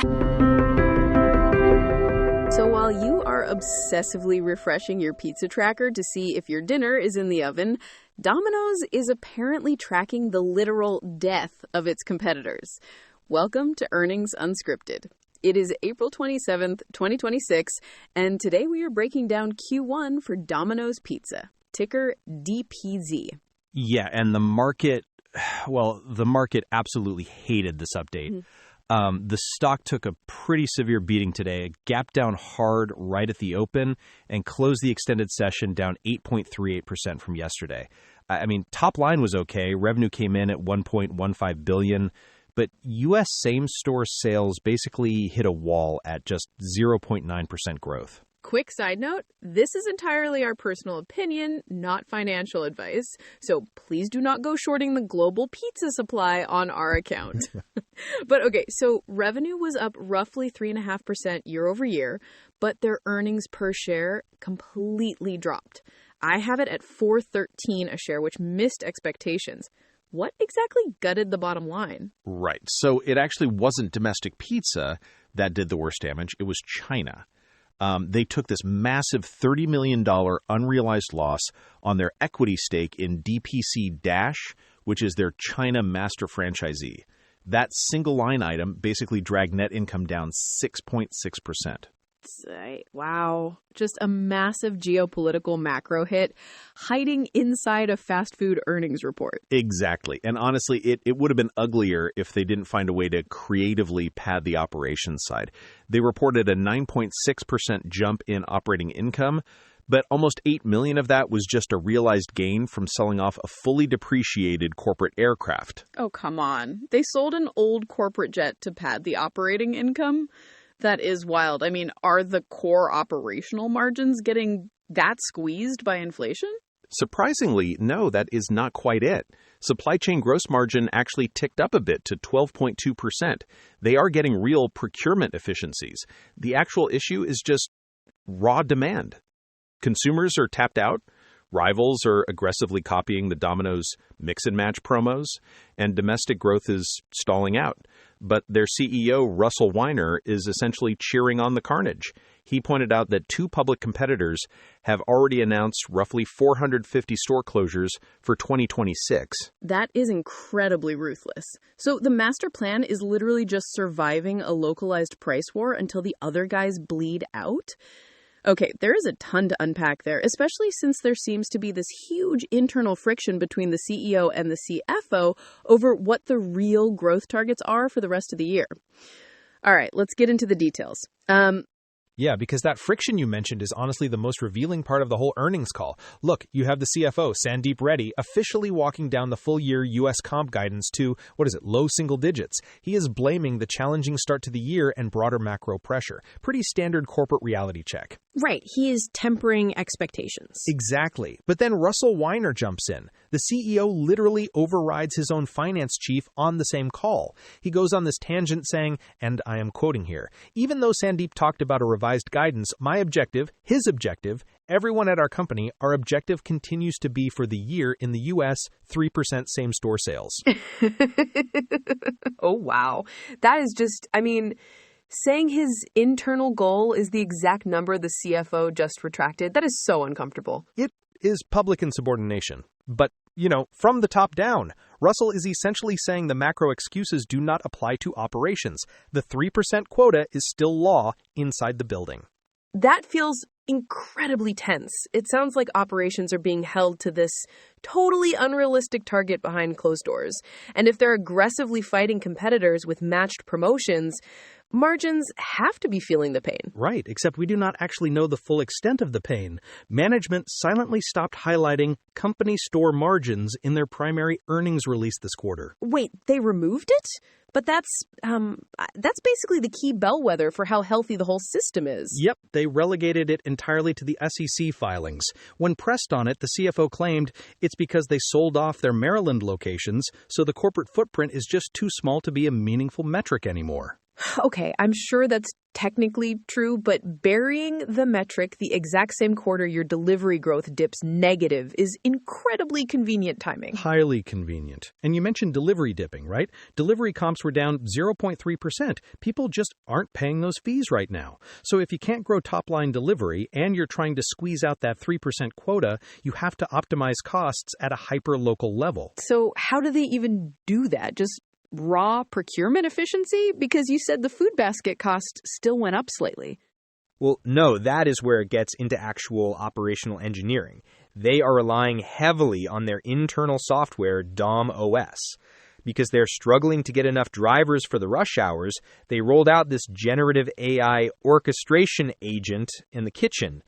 So while you are obsessively refreshing your pizza tracker to see if your dinner is in the oven, Domino's is apparently tracking the literal death of its competitors. Welcome to Earnings Unscripted. It is April 27th, 2026, and today we are breaking down Q1 for Domino's Pizza, ticker DPZ. Yeah, and the market absolutely hated this update. The stock took a pretty severe beating today. It gapped down hard right at the open and closed the extended session down 8.38% from yesterday. I mean, top line was okay. Revenue came in at $1.15 billion, but U.S. same-store sales basically hit a wall at just 0.9% growth. Quick side note, this is entirely our personal opinion, not financial advice, so please do not go shorting the global pizza supply on our account. But okay, so revenue was up roughly 3.5% year over year, but their earnings per share completely dropped. I have it at $4.13 a share, which missed expectations. What exactly gutted the bottom line? Right, so it actually wasn't domestic pizza that did the worst damage, it was China. They took this massive $30 million unrealized loss on their equity stake in DPC Dash, which is their China master franchisee. That single line item basically dragged net income down 6.6%. Wow. Just a massive geopolitical macro hit hiding inside a fast food earnings report. Exactly. And honestly, it would have been uglier if they didn't find a way to creatively pad the operations side. They reported a 9.6% jump in operating income, but almost $8 million of that was just a realized gain from selling off a fully depreciated corporate aircraft. Oh, come on. They sold an old corporate jet to pad the operating income? That is wild. I mean, are the core operational margins getting that squeezed by inflation? Surprisingly, no, that is not quite it. Supply chain gross margin actually ticked up a bit to 12.2%. They are getting real procurement efficiencies. The actual issue is just raw demand. Consumers are tapped out. Rivals are aggressively copying the Domino's mix and match promos, and domestic growth is stalling out. But their CEO, Russell Weiner, is essentially cheering on the carnage. He pointed out that two public competitors have already announced roughly 450 store closures for 2026. That is incredibly ruthless. So the master plan is literally just surviving a localized price war until the other guys bleed out? Okay, there is a ton to unpack there, especially since there seems to be this huge internal friction between the CEO and the CFO over what the real growth targets are for the rest of the year. All right, let's get into the details. Yeah, because that friction you mentioned is honestly the most revealing part of the whole earnings call. Look, you have the CFO, Sandeep Reddy, officially walking down the full-year U.S. comp guidance to, low single digits. He is blaming the challenging start to the year and broader macro pressure. Pretty standard corporate reality check. Right, he is tempering expectations. Exactly. But then Russell Weiner jumps in. The CEO literally overrides his own finance chief on the same call. He goes on this tangent saying, and I am quoting here, even though Sandeep talked about a revised guidance, my objective, his objective, everyone at our company, our objective continues to be for the year in the U.S., 3% same-store sales. Oh, wow. That is just, saying his internal goal is the exact number the CFO just retracted, that is so uncomfortable. It is public insubordination. But, from the top down, Russell is essentially saying the macro excuses do not apply to operations. The 3% quota is still law inside the building. That feels incredibly tense. It sounds like operations are being held to this totally unrealistic target behind closed doors. And if they're aggressively fighting competitors with matched promotions, margins have to be feeling the pain. Right, except we do not actually know the full extent of the pain. Management silently stopped highlighting company store margins in their primary earnings release this quarter. Wait, they removed it? But that's basically the key bellwether for how healthy the whole system is. Yep, they relegated it entirely to the SEC filings. When pressed on it, the CFO claimed it's because they sold off their Maryland locations, so the corporate footprint is just too small to be a meaningful metric anymore. Okay, I'm sure that's technically true, but burying the metric the exact same quarter your delivery growth dips negative is incredibly convenient timing. Highly convenient. And you mentioned delivery dipping, right? Delivery comps were down 0.3%. People just aren't paying those fees right now. So if you can't grow top-line delivery and you're trying to squeeze out that 3% quota, you have to optimize costs at a hyper-local level. So how do they even do that? Just raw procurement efficiency? Because you said the food basket cost still went up slightly. Well, no, that is where it gets into actual operational engineering. They are relying heavily on their internal software, DomOS. Because they're struggling to get enough drivers for the rush hours, they rolled out this generative AI orchestration agent in the kitchen.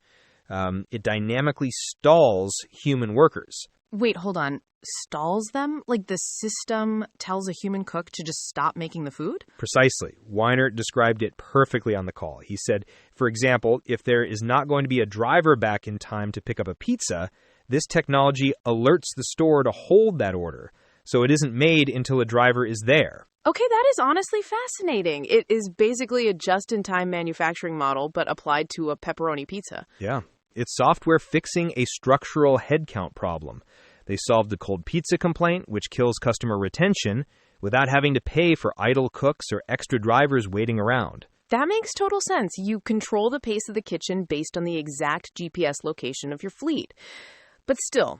It dynamically stalls human workers. Wait, hold on. Stalls them? Like the system tells a human cook to just stop making the food? Precisely. Weiner described it perfectly on the call. He said, for example, if there is not going to be a driver back in time to pick up a pizza, this technology alerts the store to hold that order, so it isn't made until a driver is there. Okay, that is honestly fascinating. It is basically a just-in-time manufacturing model, but applied to a pepperoni pizza. Yeah. It's software fixing a structural headcount problem. They solved the cold pizza complaint, which kills customer retention, without having to pay for idle cooks or extra drivers waiting around. That makes total sense. You control the pace of the kitchen based on the exact GPS location of your fleet. But still,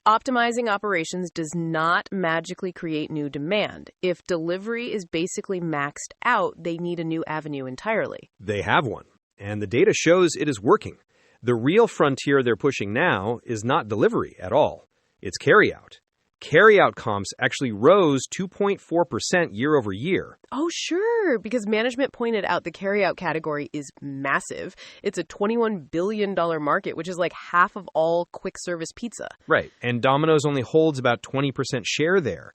optimizing operations does not magically create new demand. If delivery is basically maxed out, they need a new avenue entirely. They have one, and the data shows it is working. The real frontier they're pushing now is not delivery at all. It's carryout. Carryout comps actually rose 2.4% year over year. Oh, sure, because management pointed out the carryout category is massive. It's a $21 billion market, which is like half of all quick service pizza. Right, and Domino's only holds about 20% share there.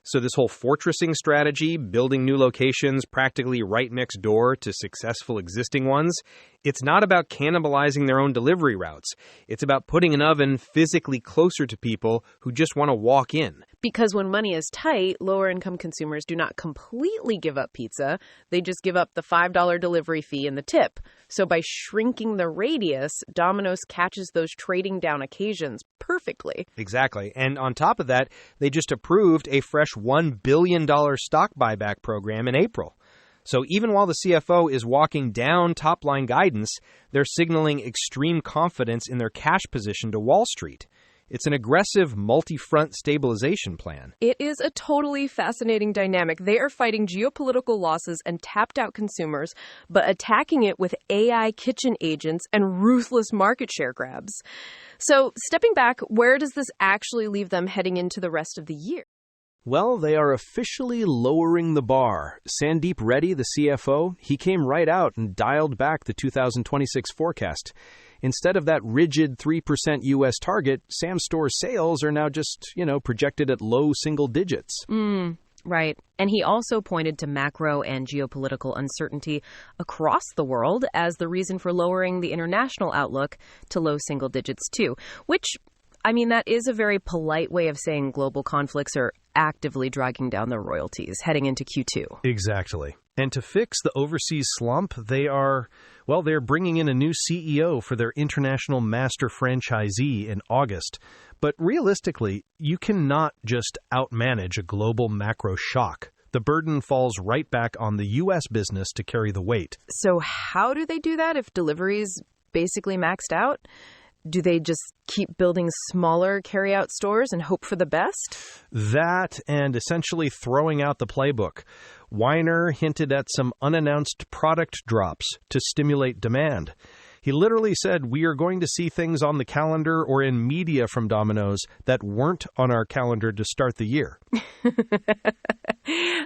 So this whole fortressing strategy, building new locations practically right next door to successful existing ones, it's not about cannibalizing their own delivery routes. It's about putting an oven physically closer to people who just want to walk in. Because when money is tight, lower-income consumers do not completely give up pizza. They just give up the $5 delivery fee and the tip. So by shrinking the radius, Domino's catches those trading down occasions perfectly. Exactly. And on top of that, they just approved a fresh $1 billion stock buyback program in April. So even while the CFO is walking down top-line guidance, they're signaling extreme confidence in their cash position to Wall Street. It's an aggressive multi-front stabilization plan. It is a totally fascinating dynamic. They are fighting geopolitical losses and tapped-out consumers, but attacking it with AI kitchen agents and ruthless market share grabs. So, stepping back, where does this actually leave them heading into the rest of the year? Well, they are officially lowering the bar. Sandeep Reddy, the CFO, he came right out and dialed back the 2026 forecast. Instead of that rigid 3% U.S. target, Sam's Store's sales are now just, projected at low single digits. Right. And he also pointed to macro and geopolitical uncertainty across the world as the reason for lowering the international outlook to low single digits too, which, that is a very polite way of saying global conflicts are actively dragging down their royalties heading into Q2. Exactly. And to fix the overseas slump, they're bringing in a new CEO for their international master franchisee in August. But realistically, you cannot just outmanage a global macro shock. The burden falls right back on the U.S. business to carry the weight. So how do they do that if delivery is basically maxed out? Do they just keep building smaller carryout stores and hope for the best? That and essentially throwing out the playbook. Weiner hinted at some unannounced product drops to stimulate demand. He literally said, we are going to see things on the calendar or in media from Domino's that weren't on our calendar to start the year.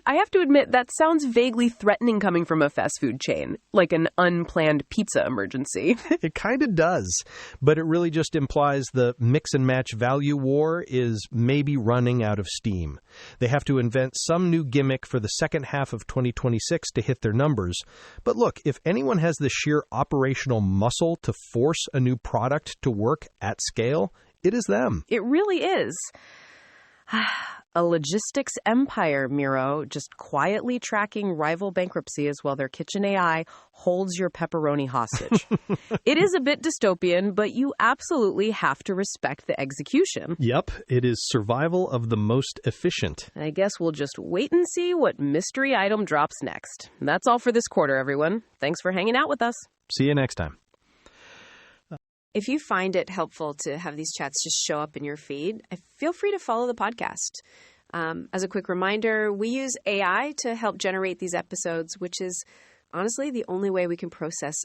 I have to admit, that sounds vaguely threatening coming from a fast food chain, like an unplanned pizza emergency. It kind of does, but it really just implies the mix and match value war is maybe running out of steam. They have to invent some new gimmick for the second half of 2026 to hit their numbers. But look, if anyone has the sheer operational muscle to force a new product to work at scale, it is them. It really is. A logistics empire, Miro, just quietly tracking rival bankruptcies while their kitchen AI holds your pepperoni hostage. It is a bit dystopian, but you absolutely have to respect the execution. Yep, it is survival of the most efficient. I guess we'll just wait and see what mystery item drops next. That's all for this quarter, everyone. Thanks for hanging out with us. See you next time. If you find it helpful to have these chats just show up in your feed, feel free to follow the podcast. As a quick reminder, we use AI to help generate these episodes, which is honestly the only way we can process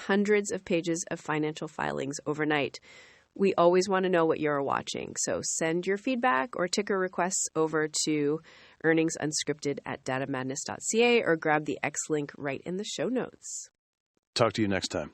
hundreds of pages of financial filings overnight. We always want to know what you're watching, so send your feedback or ticker requests over to earningsunscripted@datamadness.ca or grab the X link right in the show notes. Talk to you next time.